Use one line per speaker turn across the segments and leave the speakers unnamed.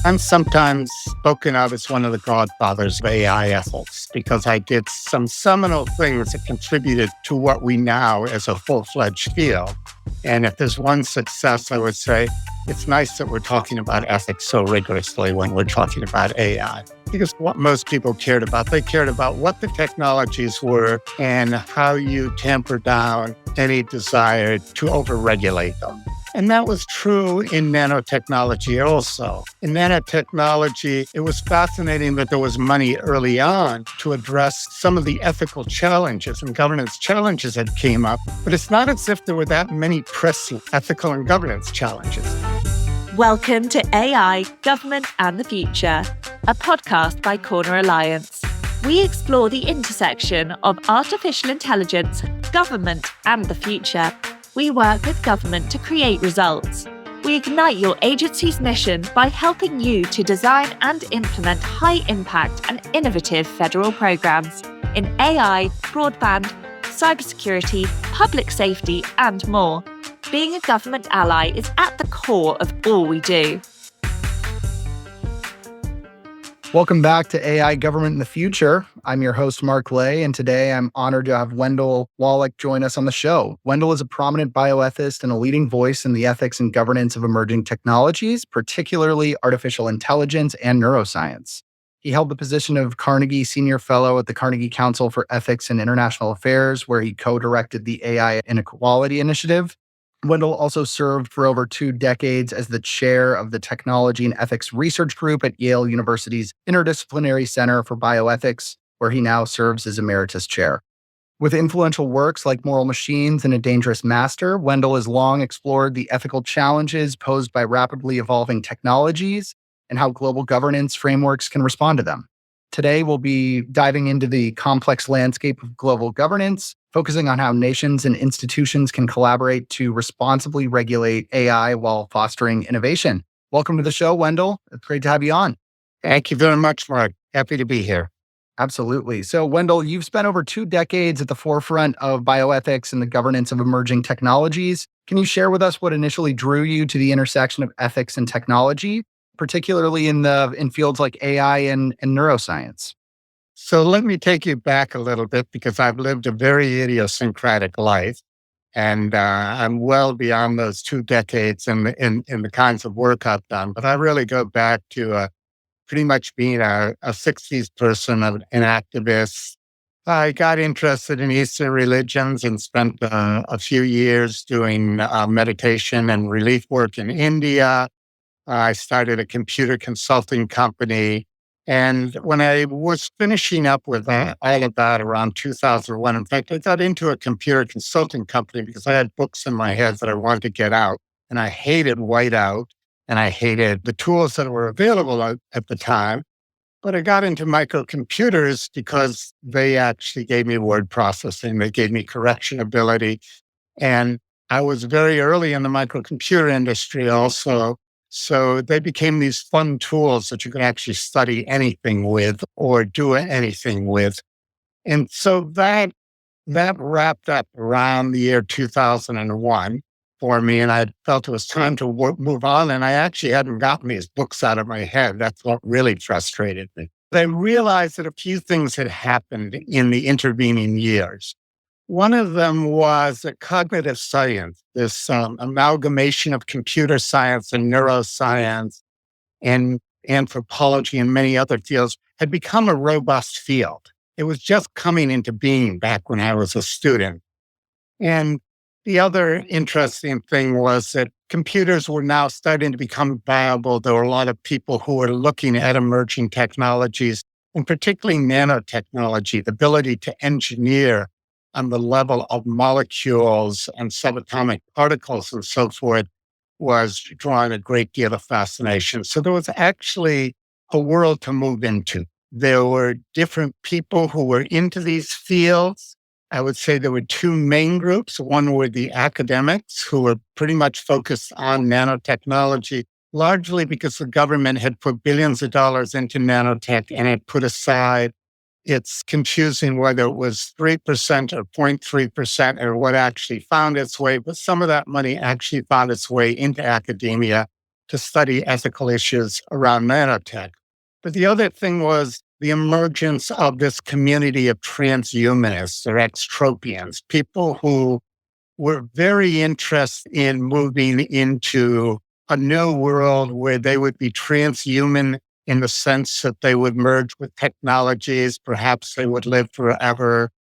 I'm sometimes spoken of as one of the godfathers of AI ethics because I did some seminal things that contributed to what we now as a full-fledged field. And if there's one success, I would say it's nice that we're talking about ethics so rigorously when we're talking about AI. Because what most people cared about, they cared about what the technologies were and how you tamper down any desire to overregulate them. And that was true in nanotechnology also. In nanotechnology, it was fascinating that there was money early on to address some of the ethical challenges and governance challenges that came up, but it's not as if there were that many pressing ethical and governance challenges.
Welcome to AI, Government and the Future, a podcast by Corner Alliance. We explore the intersection of artificial intelligence, government and the future. We work with government to create results. We ignite your agency's mission by helping you to design and implement high-impact and innovative federal programs in AI, broadband, cybersecurity, public safety, and more. Being a government ally is at the core of all we do.
Welcome back to AI, Government in the Future. I'm your host, Mark Lay, and today I'm honored to have Wendell Wallach join us on the show. Wendell is a prominent bioethicist and a leading voice in the ethics and governance of emerging technologies, particularly artificial intelligence and neuroscience. He held the position of Carnegie Senior Fellow at the Carnegie Council for Ethics and International Affairs, where he co-directed the AI Inequality Initiative. Wendell also served for over 2 decades as the chair of the Technology and Ethics Research Group at Yale University's Interdisciplinary Center for Bioethics, where he now serves as emeritus chair. With influential works like Moral Machines and A Dangerous Master, Wendell has long explored the ethical challenges posed by rapidly evolving technologies and how global governance frameworks can respond to them. Today, we'll be diving into the complex landscape of global governance, focusing on how nations and institutions can collaborate to responsibly regulate AI while fostering innovation. Welcome to the show, Wendell. It's great to have you on.
Thank you very much, Mark. Happy to be here.
Absolutely. So, Wendell, you've spent over 2 decades at the forefront of bioethics and the governance of emerging technologies. Can you share with us what initially drew you to the intersection of ethics and technology, particularly in fields like AI and neuroscience?
So let me take you back a little bit because I've lived a very idiosyncratic life, and I'm well beyond those 2 decades in the kinds of work I've done. But I really go back to pretty much being a 60s person, an activist. I got interested in Eastern religions and spent a few years doing meditation and relief work in India. I started a computer consulting company. And when I was finishing up with all of that around 2001, in fact, I got into a computer consulting company because I had books in my head that I wanted to get out. And I hated whiteout and I hated the tools that were available at the time. But I got into microcomputers because they actually gave me word processing. They gave me correction ability. And I was very early in the microcomputer industry also. So they became these fun tools that you could actually study anything with or do anything with. And so that wrapped up around the year 2001 for me. And I felt it was time to move on. And I actually hadn't gotten these books out of my head. That's what really frustrated me. I realized that a few things had happened in the intervening years. One of them was that cognitive science, this amalgamation of computer science and neuroscience and anthropology and many other fields, had become a robust field. It was just coming into being back when I was a student. And the other interesting thing was that computers were now starting to become viable. There were a lot of people who were looking at emerging technologies, and particularly nanotechnology, the ability to engineer on the level of molecules and subatomic particles and so forth was drawing a great deal of fascination. So there was actually a world to move into. There were different people who were into these fields. I would say there were 2 main groups. One were the academics who were pretty much focused on nanotechnology, largely because the government had put billions of dollars into nanotech and had put aside. It's confusing whether it was 3% or 0.3% or what actually found its way, but some of that money actually found its way into academia to study ethical issues around nanotech. But the other thing was the emergence of this community of transhumanists or extropians, people who were very interested in moving into a new world where they would be transhuman in the sense that they would merge with technologies, perhaps they would live forever.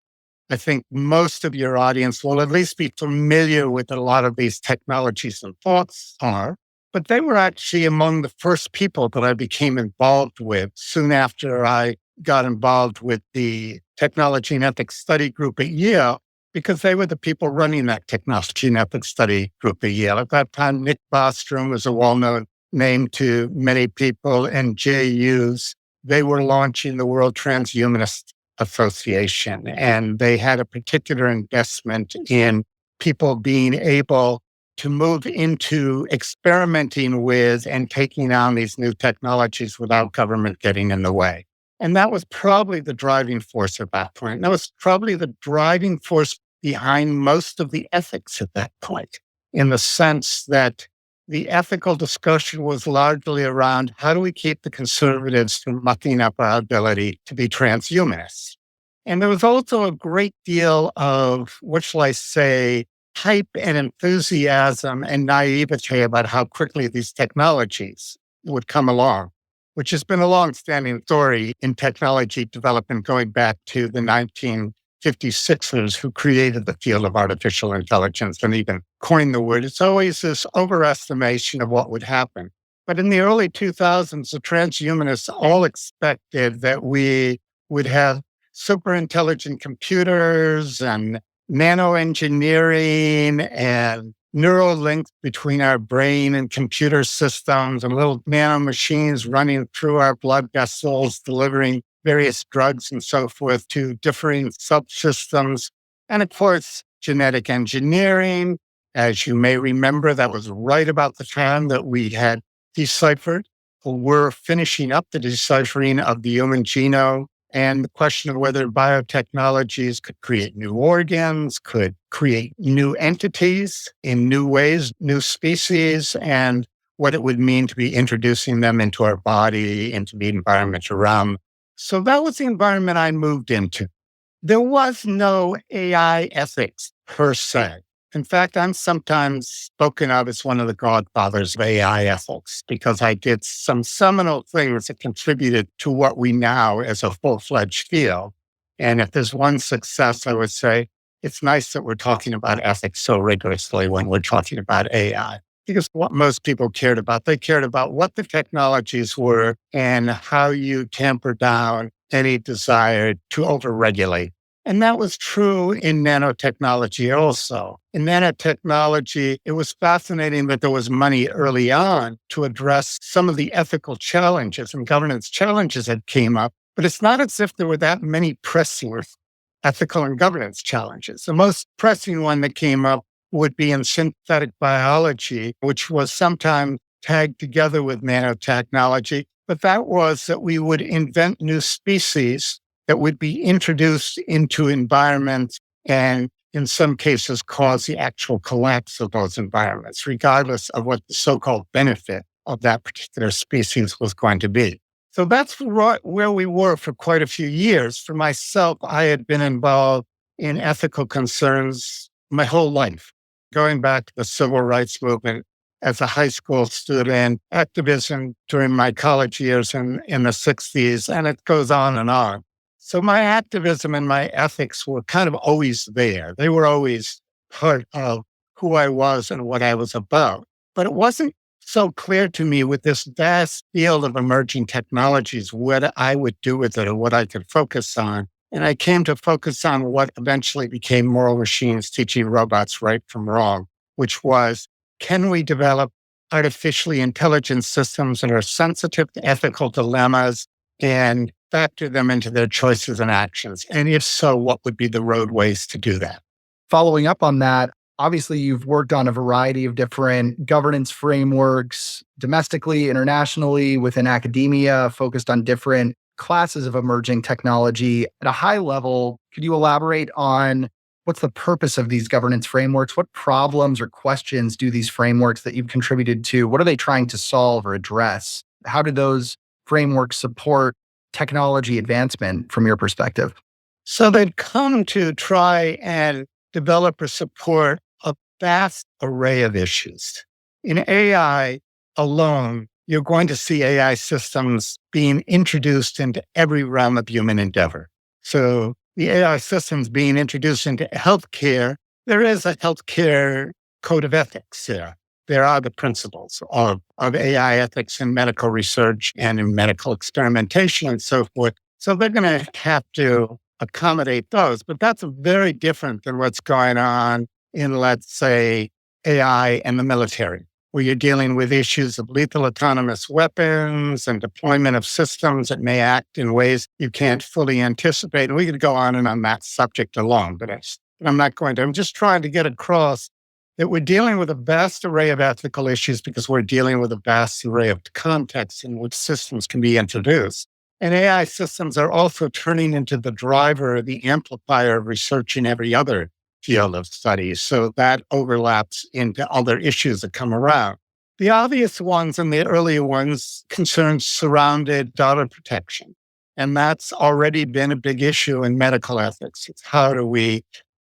I think most of your audience will at least be familiar with a lot of these technologies and thoughts are, but they were actually among the first people that I became involved with soon after I got involved with the Technology and Ethics Study Group at Yale, because they were the people running that Technology and Ethics Study Group at Yale. At that time, Nick Bostrom was a well-known name to many people, and Jay Hughes. They were launching the World Transhumanist Association, and they had a particular investment in people being able to move into experimenting with and taking on these new technologies without government getting in the way. And that was probably the driving force at that point. That was probably the driving force behind most of the ethics at that point, in the sense that the ethical discussion was largely around how do we keep the conservatives from mucking up our ability to be transhumanists. And there was also a great deal of, what shall I say, hype and enthusiasm and naivete about how quickly these technologies would come along, which has been a long-standing story in technology development going back to the 1956ers who created the field of artificial intelligence and even coined the word. It's always this overestimation of what would happen. But in the early 2000s, the transhumanists all expected that we would have super intelligent computers and nanoengineering and neural links between our brain and computer systems and little nano machines running through our blood vessels, delivering various drugs and so forth to differing subsystems. And of course, genetic engineering. As you may remember, that was right about the time that we had deciphered, or were finishing up the deciphering of the human genome. And the question of whether biotechnologies could create new organs, could create new entities in new ways, new species, and what it would mean to be introducing them into our body, into the environment around. So that was the environment I moved into. There was no AI ethics per se. In fact, I'm sometimes spoken of as one of the godfathers of AI ethics because I did some seminal things that contributed to what we now as a full-fledged field. And if there's one success, I would say it's nice that we're talking about ethics so rigorously when we're talking about AI. Because what most people cared about, they cared about what the technologies were and how you tamper down any desire to overregulate. And that was true in nanotechnology also. In nanotechnology, it was fascinating that there was money early on to address some of the ethical challenges and governance challenges that came up, but it's not as if there were that many pressing ethical and governance challenges. The most pressing one that came up would be in synthetic biology, which was sometimes tagged together with nanotechnology, but that was that we would invent new species that would be introduced into environments and in some cases cause the actual collapse of those environments, regardless of what the so-called benefit of that particular species was going to be. So that's where we were for quite a few years. For myself, I had been involved in ethical concerns my whole life, going back to the civil rights movement as a high school student, activism during my college years in the 60s, and it goes on and on. So my activism and my ethics were kind of always there. They were always part of who I was and what I was about. But it wasn't so clear to me with this vast field of emerging technologies what I would do with it or what I could focus on. And I came to focus on what eventually became Moral Machines Teaching Robots Right from Wrong, which was, can we develop artificially intelligent systems that are sensitive to ethical dilemmas and factor them into their choices and actions? And if so, what would be the roadways to do that?
Following up on that, obviously you've worked on a variety of different governance frameworks, domestically, internationally, within academia, focused on different classes of emerging technology. At a high level, could you elaborate on what's the purpose of these governance frameworks? What problems or questions do these frameworks that you've contributed to, what are they trying to solve or address? How do those frameworks support technology advancement from your perspective?
So they've come to try and develop or support a vast array of issues. In AI alone, you're going to see AI systems being introduced into every realm of human endeavor. So the AI systems being introduced into healthcare, there is a healthcare code of ethics there. There are the principles of AI ethics in medical research and in medical experimentation and so forth. So they're going to have to accommodate those. But that's very different than what's going on in, let's say, AI and the military, where you're dealing with issues of lethal autonomous weapons and deployment of systems that may act in ways you can't fully anticipate. And we could go on and on that subject alone, but I'm not going to. I'm just trying to get across that we're dealing with a vast array of ethical issues because we're dealing with a vast array of contexts in which systems can be introduced. And AI systems are also turning into the driver, the amplifier of research in every other field of study. So that overlaps into other issues that come around. The obvious ones and the earlier ones surrounded data protection. And that's already been a big issue in medical ethics. It's how do we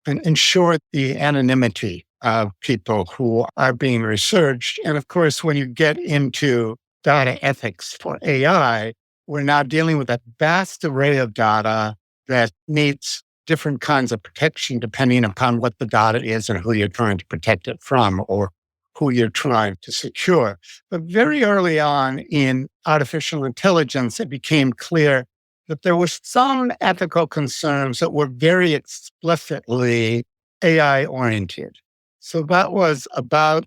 ensure the anonymity of people who are being researched. And of course, when you get into data ethics for AI, we're now dealing with a vast array of data that needs different kinds of protection depending upon what the data is and who you're trying to protect it from or who you're trying to secure. But very early on in artificial intelligence, it became clear that there were some ethical concerns that were very explicitly AI-oriented. So that was about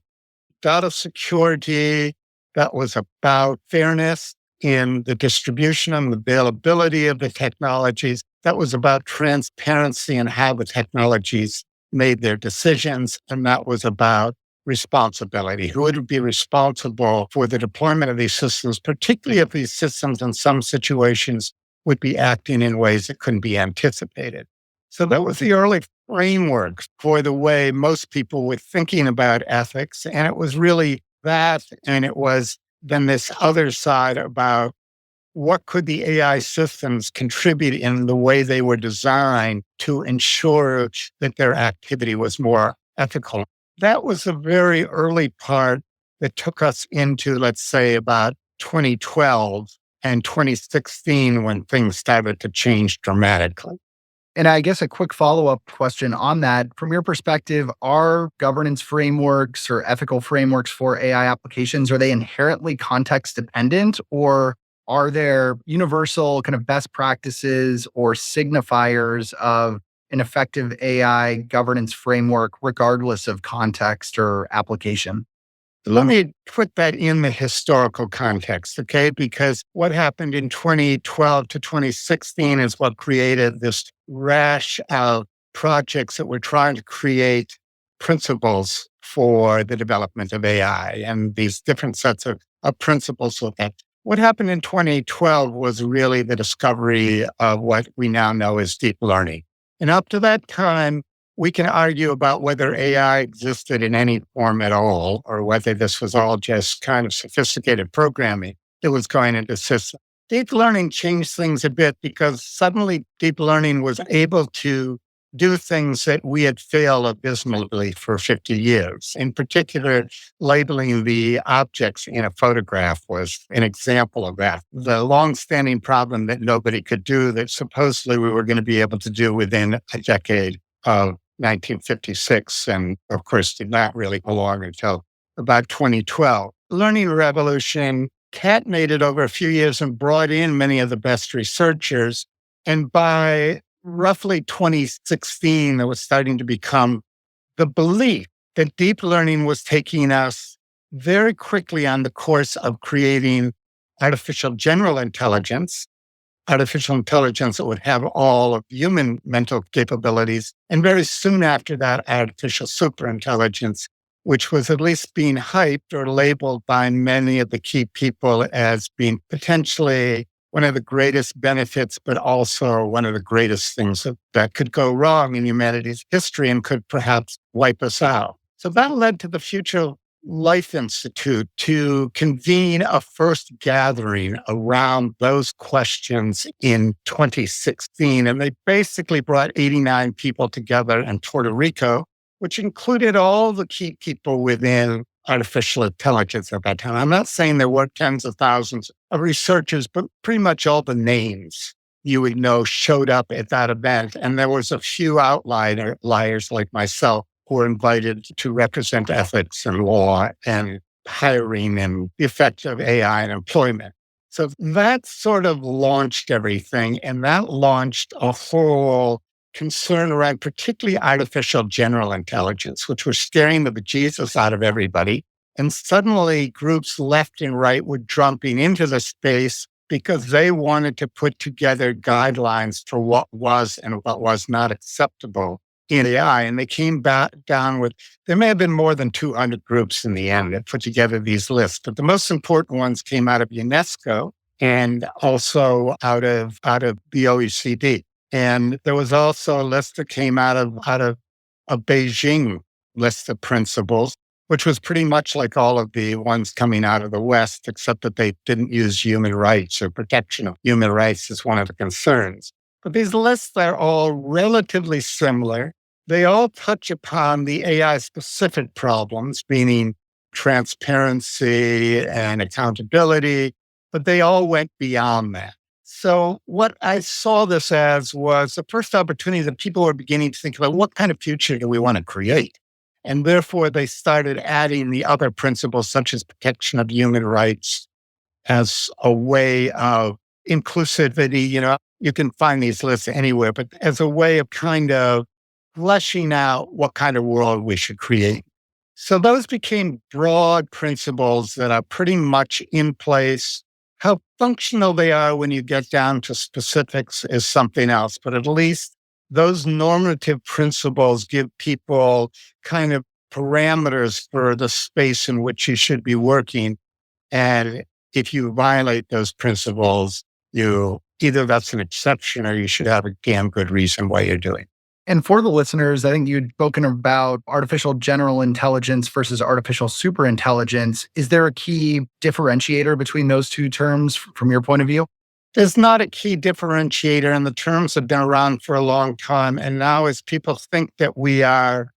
data security, that was about fairness in the distribution and availability of the technologies, that was about transparency and how the technologies made their decisions, and that was about responsibility. Who would be responsible for the deployment of these systems, particularly if these systems in some situations would be acting in ways that couldn't be anticipated. So that was the early framework for the way most people were thinking about ethics. And it was really that, and it was then this other side about what could the AI systems contribute in the way they were designed to ensure that their activity was more ethical. That was a very early part that took us into, let's say, about 2012 and 2016 when things started to change dramatically.
And I guess a quick follow-up question on that. From your perspective, are governance frameworks or ethical frameworks for AI applications, are they inherently context dependent, or are there universal kind of best practices or signifiers of an effective AI governance framework regardless of context or application?
Let me put that in the historical context, okay? Because what happened in 2012 to 2016 is what created this rash of projects that were trying to create principles for the development of AI and these different sets of principles with that. What happened in 2012 was really the discovery of what we now know as deep learning. And up to that time, we can argue about whether AI existed in any form at all, or whether this was all just kind of sophisticated programming that was going into systems. Deep learning changed things a bit because suddenly deep learning was able to do things that we had failed abysmally for 50 years. In particular, labeling the objects in a photograph was an example of that. The longstanding problem that nobody could do that supposedly we were going to be able to do within a decade of 1956, and of course did not really go along until about 2012. Learning revolution catmated over a few years and brought in many of the best researchers. And by roughly 2016, it was starting to become the belief that deep learning was taking us very quickly on the course of creating artificial general intelligence, artificial intelligence that would have all of human mental capabilities. And very soon after that, artificial superintelligence, which was at least being hyped or labeled by many of the key people as being potentially one of the greatest benefits, but also one of the greatest things that could go wrong in humanity's history and could perhaps wipe us out. So that led to the Future Life Institute to convene a first gathering around those questions in 2016. And they basically brought 89 people together in Puerto Rico, which included all the key people within artificial intelligence at that time. I'm not saying there were tens of thousands of researchers, but pretty much all the names you would know showed up at that event. And there was a few outliers like myself who were invited to represent ethics and law and hiring and the effect of AI and employment. So that sort of launched everything. And that launched a whole concern around particularly artificial general intelligence, which was scaring the bejesus out of everybody. And suddenly groups left and right were jumping into the space because they wanted to put together guidelines for what was and what was not acceptable in AI. And they came back down with, there may have been more than 200 groups in the end that put together these lists, but the most important ones came out of UNESCO and also out of the OECD. And there was also a list that came out of a Beijing list of principles, which was pretty much like all of the ones coming out of the West, except that they didn't use human rights or protection of human rights as one of the concerns. But these lists are all relatively similar. They all touch upon the AI-specific problems, meaning transparency and accountability, but they all went beyond that. So what I saw this as was the first opportunity that people were beginning to think about what kind of future do we want to create? And therefore, they started adding the other principles, such as protection of human rights, as a way of inclusivity. You can find these lists anywhere, but as a way of kind of fleshing out what kind of world we should create. So those became broad principles that are pretty much in place. How functional they are when you get down to specifics is something else, but at least those normative principles give people kind of parameters for the space in which you should be working. And if you violate those principles, either that's an exception or you should have a damn good reason why you're doing it.
And for the listeners, I think you'd spoken about artificial general intelligence versus artificial superintelligence. Is there a key differentiator between those two terms from your point of view?
There's not a key differentiator, and the terms have been around for a long time. And now as people think that we are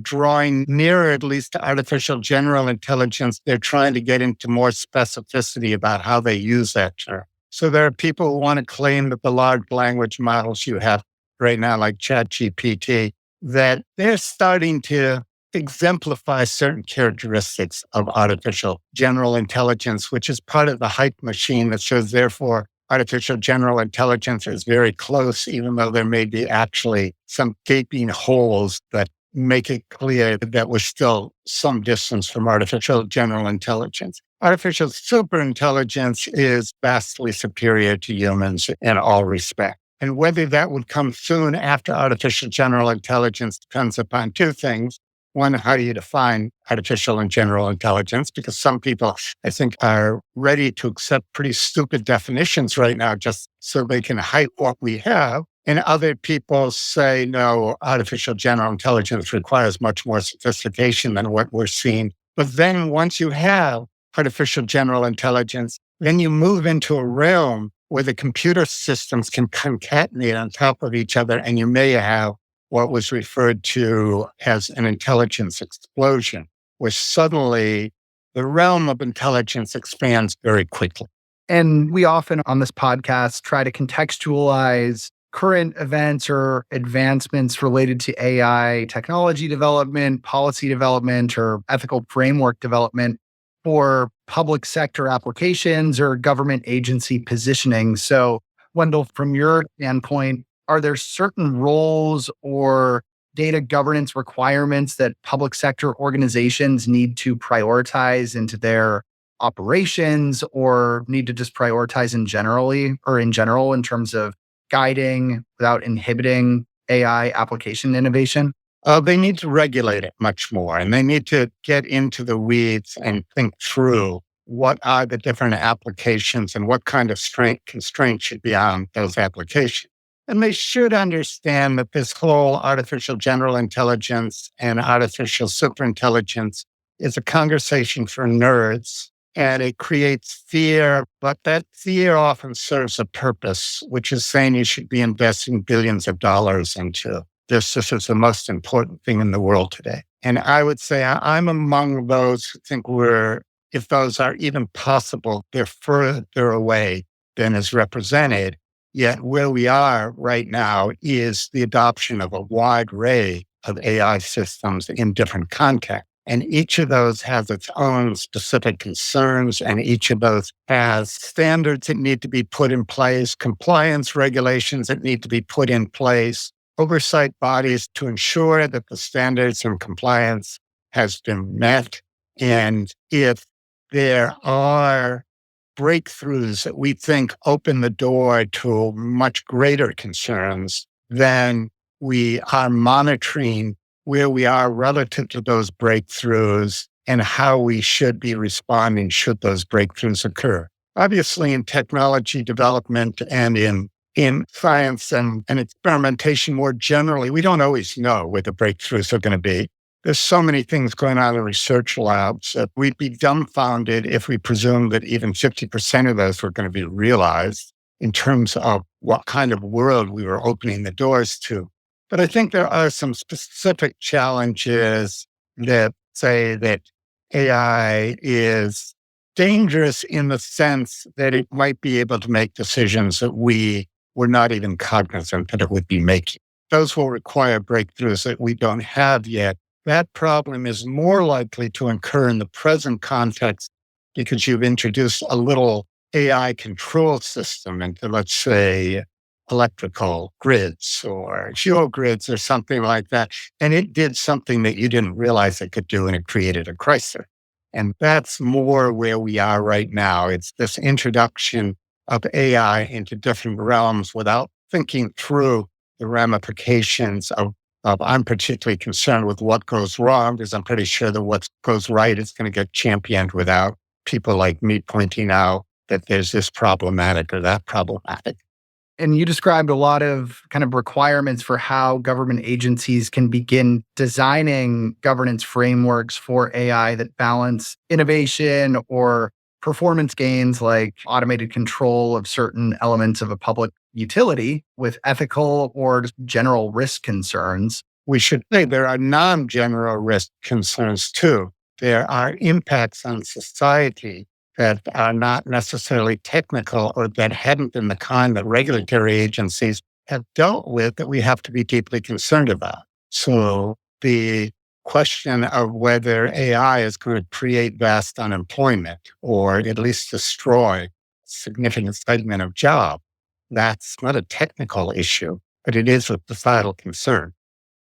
drawing nearer at least to artificial general intelligence, they're trying to get into more specificity about how they use that term. So there are people who want to claim that the large language models you have right now, like ChatGPT, that they're starting to exemplify certain characteristics of artificial general intelligence, which is part of the hype machine that shows, therefore, artificial general intelligence is very close, even though there may be actually some gaping holes that make it clear that we're still some distance from artificial general intelligence. Artificial superintelligence is vastly superior to humans in all respects. And whether that would come soon after artificial general intelligence depends upon two things. One, how do you define artificial and general intelligence? Because some people, I think, are ready to accept pretty stupid definitions right now just so they can hype what we have. And other people say, no, artificial general intelligence requires much more sophistication than what we're seeing. But then once you have artificial general intelligence, then you move into a realm where the computer systems can concatenate on top of each other, and you may have what was referred to as an intelligence explosion, where suddenly the realm of intelligence expands very quickly.
And we often on this podcast try to contextualize current events or advancements related to AI technology development, policy development, or ethical framework development for public sector applications or government agency positioning. So, Wendell, from your standpoint, are there certain roles or data governance requirements that public sector organizations need to prioritize into their operations, or need to just prioritize in general in terms of guiding without inhibiting AI application innovation?
They need to regulate it much more, and they need to get into the weeds and think through what are the different applications and what kind of constraints should be on those applications. And they should understand that this whole artificial general intelligence and artificial superintelligence is a conversation for nerds, and it creates fear, but that fear often serves a purpose, which is saying you should be investing billions of dollars into this. This is the most important thing in the world today. And I would say I'm among those who think if those are even possible, they're further away than is represented. Yet where we are right now is the adoption of a wide array of AI systems in different contexts. And each of those has its own specific concerns, and each of those has standards that need to be put in place, compliance regulations that need to be put in place, oversight bodies to ensure that the standards and compliance has been met. And if there are breakthroughs that we think open the door to much greater concerns, then we are monitoring where we are relative to those breakthroughs and how we should be responding should those breakthroughs occur. Obviously, in technology development and in science and experimentation more generally, we don't always know where the breakthroughs are going to be. There's so many things going on in research labs that we'd be dumbfounded if we presumed that even 50% of those were going to be realized in terms of what kind of world we were opening the doors to. But I think there are some specific challenges that say that AI is dangerous in the sense that it might be able to make decisions that we were not even cognizant that it would be making. Those will require breakthroughs that we don't have yet. That problem is more likely to occur in the present context because you've introduced a little AI control system into, let's say, electrical grids or geogrids or something like that. And it did something that you didn't realize it could do, and it created a crisis. And that's more where we are right now. It's this introduction of AI into different realms without thinking through the ramifications of I'm particularly concerned with what goes wrong because I'm pretty sure that what goes right is going to get championed without people like me pointing out that there's this problematic or that problematic.
And you described a lot of kind of requirements for how government agencies can begin designing governance frameworks for AI that balance innovation or performance gains like automated control of certain elements of a public utility with ethical or just general risk concerns.
We should say there are non-general risk concerns too. There are impacts on society that are not necessarily technical or that hadn't been the kind that regulatory agencies have dealt with that we have to be deeply concerned about. So the question of whether AI is going to create vast unemployment or at least destroy a significant segment of jobs, that's not a technical issue, but it is a societal concern.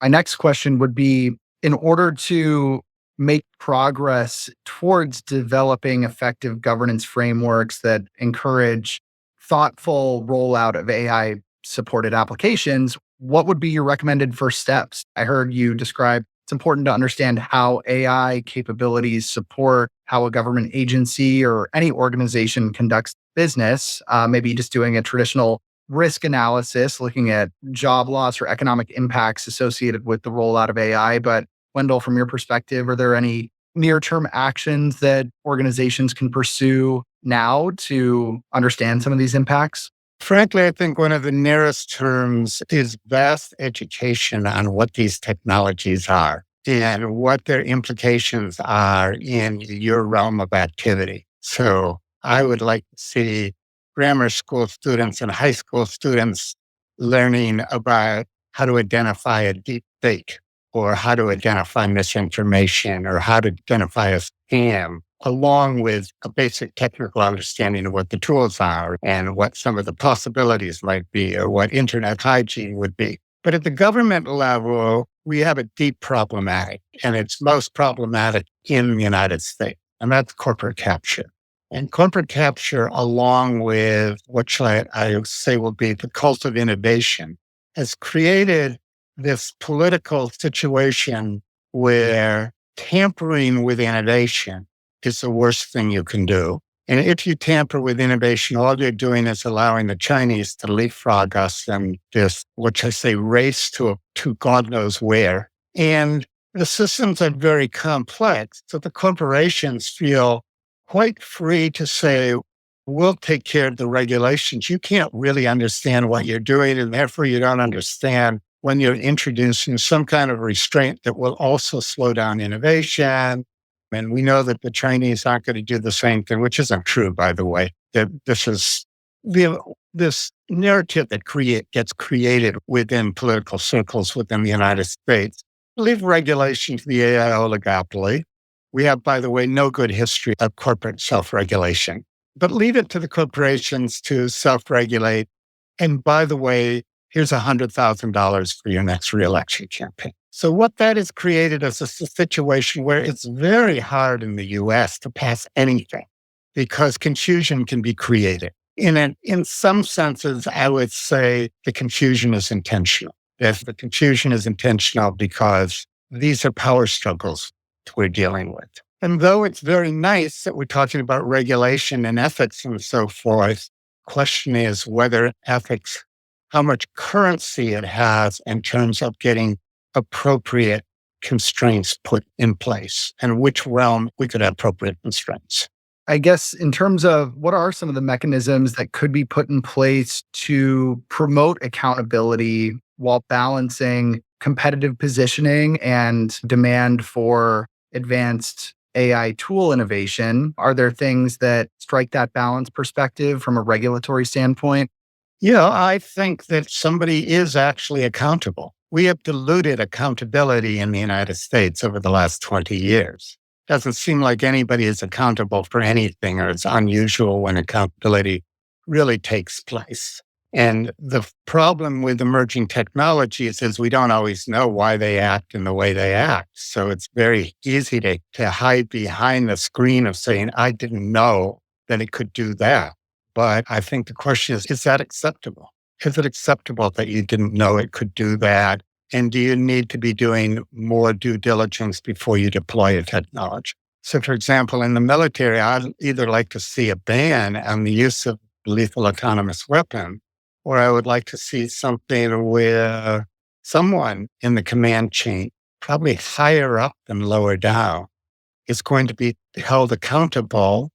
My next question would be, in order to make progress towards developing effective governance frameworks that encourage thoughtful rollout of AI supported applications, what would be your recommended first steps? I heard you describe it's important to understand how AI capabilities support how a government agency or any organization conducts business, maybe just doing a traditional risk analysis, looking at job loss or economic impacts associated with the rollout of AI. But Wendell, from your perspective, are there any near-term actions that organizations can pursue now to understand some of these impacts?
Frankly, I think one of the nearest terms is vast education on what these technologies are and what their implications are in your realm of activity. So I would like to see grammar school students and high school students learning about how to identify a deep fake or how to identify misinformation or how to identify a scam, along with a basic technical understanding of what the tools are and what some of the possibilities might be or what internet hygiene would be. But at the government level, we have a deep problematic, and it's most problematic in the United States, and that's corporate capture. And corporate capture, along with what I say will be the cult of innovation, has created this political situation where tampering with innovation is the worst thing you can do. And if you tamper with innovation, all you're doing is allowing the Chinese to leapfrog us and this, which I say, race to God knows where. And the systems are very complex. So the corporations feel quite free to say, we'll take care of the regulations. You can't really understand what you're doing, and therefore you don't understand when you're introducing some kind of restraint that will also slow down innovation. And we know that the Chinese aren't going to do the same thing, which isn't true, by the way. That this is this narrative that gets created within political circles within the United States. Leave regulation to the AI oligopoly. We have, by the way, no good history of corporate self-regulation. But leave it to the corporations to self-regulate. And by the way, here's $100,000 for your next reelection campaign. So what that has created is a situation where it's very hard in the US to pass anything because confusion can be created. In some senses, I would say the confusion is intentional. If the confusion is intentional because these are power struggles that we're dealing with. And though it's very nice that we're talking about regulation and ethics and so forth, the question is whether ethics, how much currency it has in terms of getting appropriate constraints put in place and which realm we could have appropriate constraints.
I guess in terms of what are some of the mechanisms that could be put in place to promote accountability while balancing competitive positioning and demand for advanced AI tool innovation? Are there things that strike that balance perspective from a regulatory standpoint?
Yeah, I think that somebody is actually accountable. We have diluted accountability in the United States over the last 20 years. Doesn't seem like anybody is accountable for anything, or it's unusual when accountability really takes place. And the problem with emerging technologies is we don't always know why they act in the way they act. So it's very easy to hide behind the screen of saying, I didn't know that it could do that. But I think the question is that acceptable? Is it acceptable that you didn't know it could do that? And do you need to be doing more due diligence before you deploy a technology? So, for example, in the military, I'd either like to see a ban on the use of lethal autonomous weapon, or I would like to see something where someone in the command chain, probably higher up than lower down, is going to be held accountable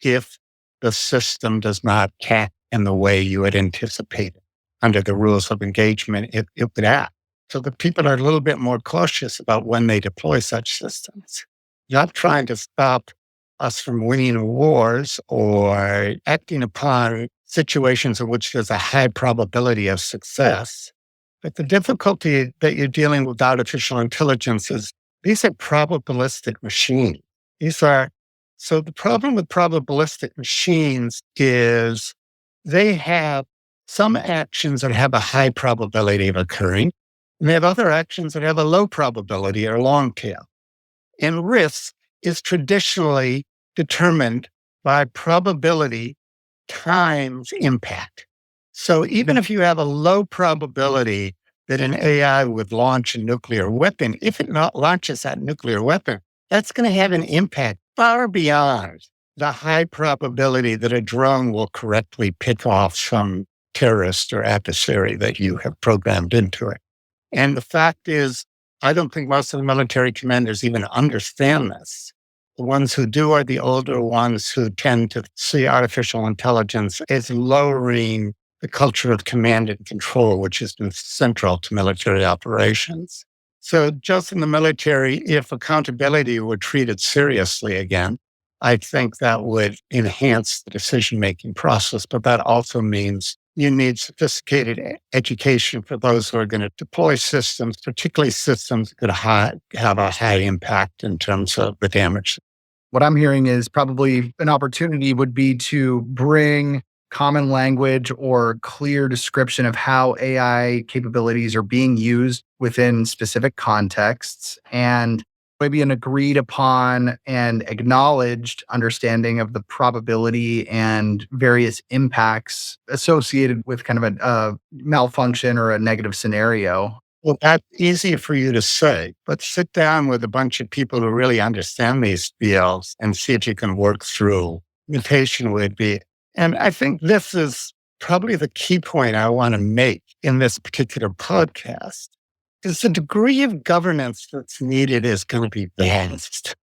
if the system does not act in the way you had anticipated under the rules of engagement. It would act. So the people are a little bit more cautious about when they deploy such systems. Not trying to stop us from winning wars or acting upon situations in which there's a high probability of success. But the difficulty that you're dealing with artificial intelligence is these are probabilistic machines. So the problem with probabilistic machines is they have some actions that have a high probability of occurring, and they have other actions that have a low probability or long tail. And risk is traditionally determined by probability times impact. So even if you have a low probability that an AI would launch a nuclear weapon, if it not launches that nuclear weapon, that's going to have an impact far beyond the high probability that a drone will correctly pick off some terrorist or adversary that you have programmed into it. And the fact is, I don't think most of the military commanders even understand this. The ones who do are the older ones who tend to see artificial intelligence as lowering the culture of command and control, which has been central to military operations. So just in the military, if accountability were treated seriously again, I think that would enhance the decision-making process. But that also means you need sophisticated education for those who are going to deploy systems, particularly systems that have a high impact in terms of the damage.
What I'm hearing is probably an opportunity would be to bring common language or clear description of how AI capabilities are being used within specific contexts, and maybe an agreed upon and acknowledged understanding of the probability and various impacts associated with kind of a malfunction or a negative scenario.
Well, that's easy for you to say, but sit down with a bunch of people who really understand these fields and see if you can work through. Mutation would be. And I think this is probably the key point I want to make in this particular podcast is the degree of governance that's needed is going to be vast.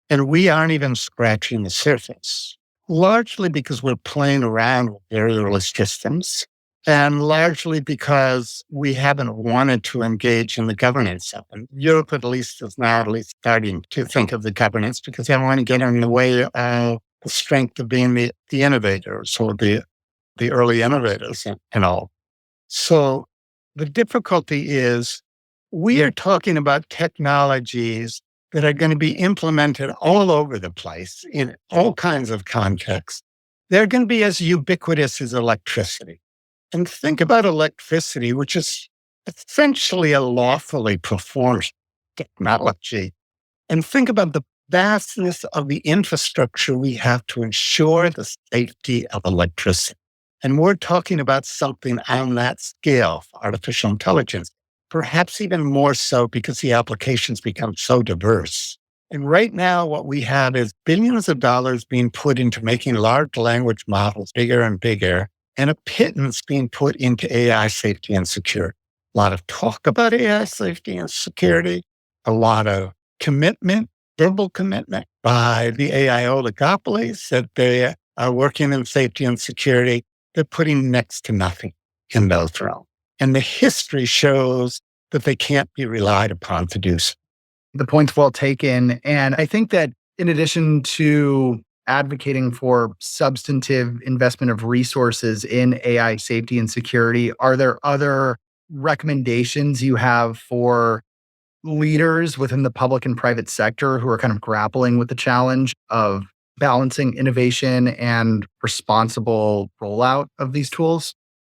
And we aren't even scratching the surface, largely because we're playing around with various systems and largely because we haven't wanted to engage in the governance of them. Europe, at least, is now at least starting to think of the governance because they don't want to get in the way of the strength of being the innovators or the early innovators and all. So the difficulty is we are talking about technologies that are going to be implemented all over the place in all kinds of contexts. They're going to be as ubiquitous as electricity. And think about electricity, which is essentially a lawfully performed technology. And think about the vastness of the infrastructure we have to ensure the safety of electricity. And we're talking about something on that scale for artificial intelligence, perhaps even more so because the applications become so diverse. And right now, what we have is billions of dollars being put into making large language models bigger and bigger, and a pittance being put into AI safety and security. A lot of talk about AI safety and security, a lot of commitment, verbal commitment by the AI oligopolies that they are working in safety and security. They're putting next to nothing in those realms. And the history shows that they can't be relied upon to do so.
The point's well taken. And I think that in addition to advocating for substantive investment of resources in AI safety and security, are there other recommendations you have for leaders within the public and private sector who are kind of grappling with the challenge of balancing innovation and responsible rollout of these tools?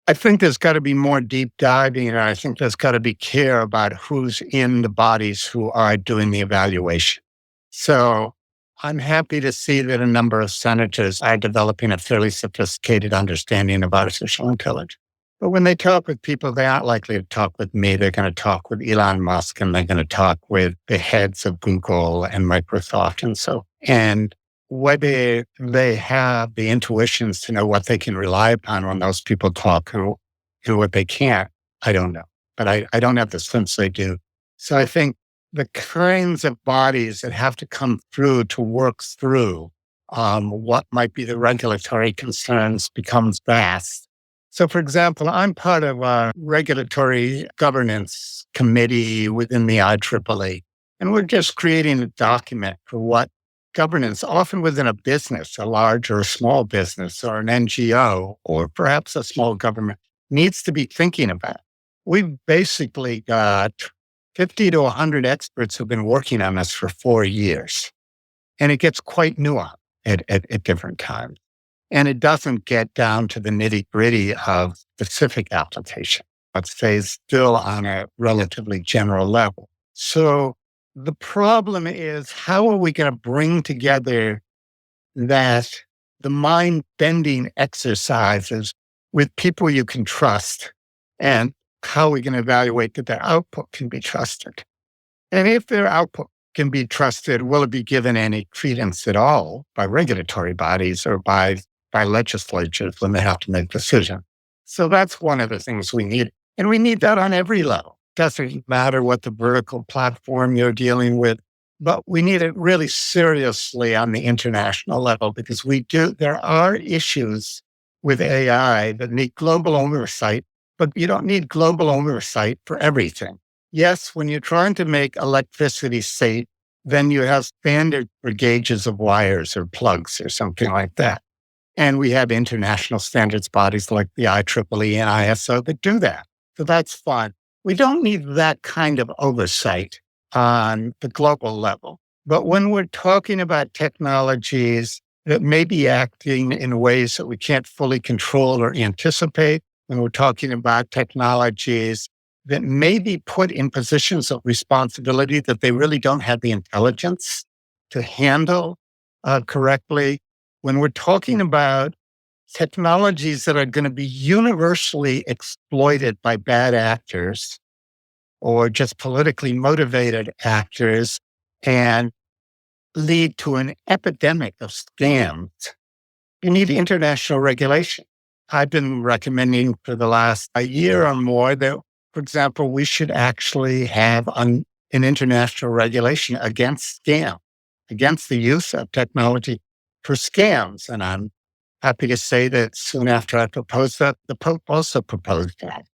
I think there's got to be more deep diving, and I think there's got to be care about who's in the bodies who are doing the evaluation. So I'm happy to see that a number of senators are developing a fairly sophisticated understanding of artificial intelligence. But when they talk with people, they aren't likely to talk with me. They're going to talk with Elon Musk and they're going to talk with the heads of Google and Microsoft and so. And whether they have the intuitions to know what they can rely upon when those people talk and what they can't, I don't know. But I don't have the sense they do. So I think the kinds of bodies that have to come through to work through what might be the regulatory concerns becomes vast. So, for example, I'm part of a regulatory governance committee within the IEEE, and we're just creating a document for what governance, often within a business, a large or a small business or an NGO, or perhaps a small government, needs to be thinking about. We've basically got 50 to 100 experts who've been working on this for 4 years, and it gets quite nuanced at different times. And it doesn't get down to the nitty gritty of specific application, but stays still on a relatively general level. So the problem is, how are we going to bring together that the mind bending exercises with people you can trust, and how are we going to evaluate that their output can be trusted? And if their output can be trusted, will it be given any credence at all by regulatory bodies or by legislatures when they have to make decisions? So that's one of the things we need. And we need that on every level. Doesn't matter what the vertical platform you're dealing with, but we need it really seriously on the international level because there are issues with AI that need global oversight, but you don't need global oversight for everything. Yes, when you're trying to make electricity safe, then you have standard for gauges of wires or plugs or something like that. And we have international standards bodies like the IEEE and ISO that do that. So that's fine. We don't need that kind of oversight on the global level. But when we're talking about technologies that may be acting in ways that we can't fully control or anticipate, when we're talking about technologies that may be put in positions of responsibility that they really don't have the intelligence to handle correctly, when we're talking about technologies that are going to be universally exploited by bad actors or just politically motivated actors and lead to an epidemic of scams. You need international regulation. I've been recommending for the last a year or more that, for example, we should actually have an international regulation against scam, against the use of technology for scams. And I'm happy to say that soon after I proposed that, the Pope also proposed that.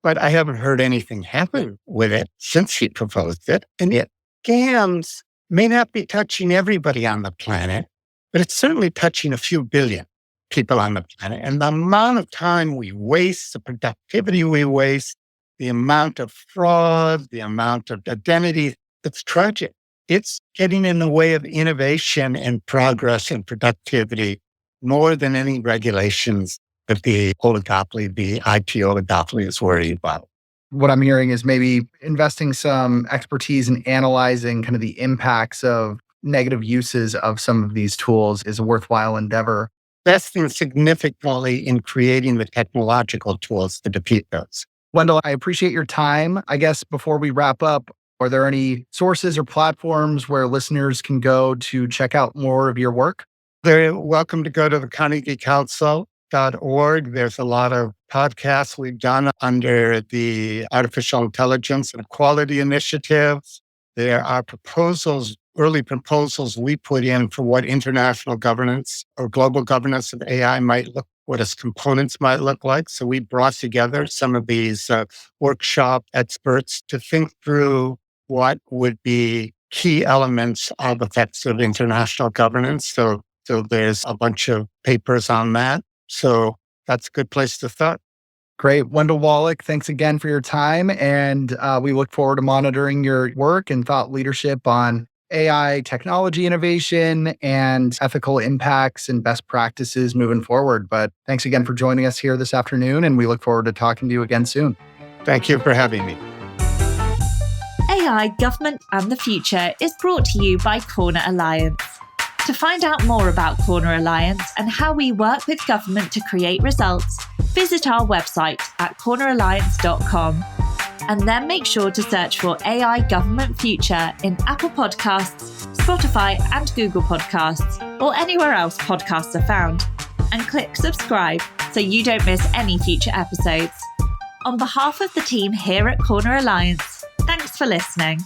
But I haven't heard anything happen with it since he proposed it. And yet scams may not be touching everybody on the planet, but it's certainly touching a few billion people on the planet. And the amount of time we waste, the productivity we waste, the amount of fraud, the amount of identity, it's tragic. It's getting in the way of innovation and progress and productivity more than any regulations that the oligopoly, the IT oligopoly is worried about.
What I'm hearing is maybe investing some expertise in analyzing kind of the impacts of negative uses of some of these tools is a worthwhile endeavor.
Investing significantly in creating the technological tools to defeat those.
Wendell, I appreciate your time. I guess before we wrap up, are there any sources or platforms where listeners can go to check out more of your work?
They're welcome to go to the CarnegieCouncil.org. There's a lot of podcasts we've done under the Artificial Intelligence and Equality Initiative. There are early proposals we put in for what international governance or global governance of AI might look, what its components might look like. So we brought together some of these workshop experts to think through what would be key elements of effective international governance. So there's a bunch of papers on that. So that's a good place to start.
Great. Wendell Wallach, thanks again for your time. And we look forward to monitoring your work and thought leadership on AI technology innovation and ethical impacts and best practices moving forward. But thanks again for joining us here this afternoon. And we look forward to talking to you again soon.
Thank you for having me.
AI, Government and the Future is brought to you by Corner Alliance. To find out more about Corner Alliance and how we work with government to create results, visit our website at corneralliance.com. And then make sure to search for AI Government Future in Apple Podcasts, Spotify and Google Podcasts, or anywhere else podcasts are found. And click subscribe so you don't miss any future episodes. On behalf of the team here at Corner Alliance, thanks for listening.